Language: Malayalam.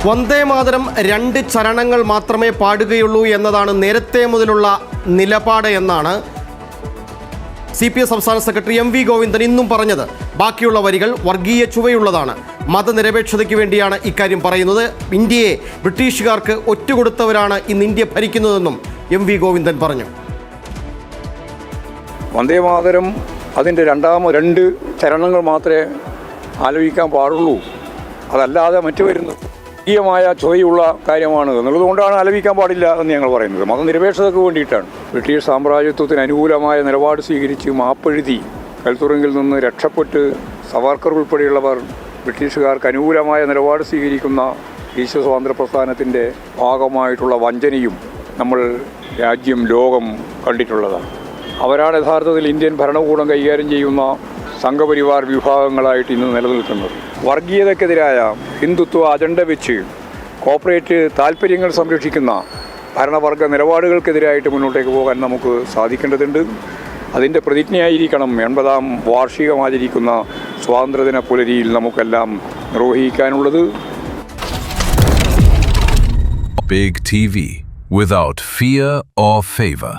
വന്ദേ മാതരം 2 ചരണങ്ങൾ മാത്രമേ പാടുകയുള്ളൂ എന്നതാണ് നേരത്തെ മുതലുള്ള നിലപാട് എന്നാണ് CPS സംസ്ഥാന സെക്രട്ടറി MV ഗോവിന്ദൻ ഇന്നും പറഞ്ഞത്. ബാക്കിയുള്ള വരികൾ വർഗീയ ചുവയുള്ളതാണ്. മതനിരപേക്ഷതയ്ക്ക് വേണ്ടിയാണ് ഇക്കാര്യം പറയുന്നത്. ഇന്ത്യയെ ബ്രിട്ടീഷുകാർക്ക് ഒറ്റുകൊടുത്തവരാണ് ഇന്ന് ഇന്ത്യ ഭരിക്കുന്നതെന്നും MV ഗോവിന്ദൻ പറഞ്ഞു. വന്ദേ മാതരം അതിൻ്റെ 2 ചരണങ്ങൾ മാത്രമേ ആലോചിക്കാൻ പാടുള്ളൂ. അതല്ലാതെ മറ്റു വരുന്നത് വർഗീയമായ ചുവയുള്ള കാര്യമാണ് എന്നുള്ളതുകൊണ്ടാണ് ആലപിക്കാൻ പാടില്ല എന്ന് ഞങ്ങൾ പറയുന്നത്. മതനിരപേക്ഷതയ്ക്ക് വേണ്ടിയിട്ടാണ്. ബ്രിട്ടീഷ് സാമ്രാജ്യത്വത്തിന് അനുകൂലമായ നിലപാട് സ്വീകരിച്ച് മാപ്പെഴുതി കൽത്തുറങ്കിൽ നിന്ന് രക്ഷപ്പെട്ട് സവർക്കർ ഉൾപ്പെടെയുള്ളവർ ബ്രിട്ടീഷുകാർക്ക് അനുകൂലമായ നിലപാട് സ്വീകരിക്കുന്ന ദേശീയ സ്വാതന്ത്ര്യ പ്രസ്ഥാനത്തിൻ്റെ ഭാഗമായിട്ടുള്ള വഞ്ചനയും നമ്മൾ രാജ്യം ലോകം കണ്ടിട്ടുള്ളതാണ്. അവരാണ് യഥാർത്ഥത്തിൽ ഇന്ത്യൻ ഭരണകൂടം കൈകാര്യം ചെയ്യുന്ന സംഘപരിവാർ വിഭാഗങ്ങളായിട്ട് ഇന്ന് നിലനിൽക്കുന്നത്. വർഗീയതയ്ക്കെതിരായ ഹിന്ദുത്വ അജണ്ട വെച്ച് കോർപ്പറേറ്റ് താൽപ്പര്യങ്ങൾ സംരക്ഷിക്കുന്ന ഭരണവർഗ നിലപാടുകൾക്കെതിരായിട്ട് മുന്നോട്ടേക്ക് പോകാൻ നമുക്ക് സാധിക്കേണ്ടതുണ്ട്. അതിൻ്റെ പ്രതിജ്ഞയായിരിക്കണം 80-ാം വാർഷികം ആചരിക്കുന്ന സ്വാതന്ത്ര്യദിന പുലരിയിൽ നമുക്കെല്ലാം നിർവഹിക്കാനുള്ളത്. Big TV, without fear or favor.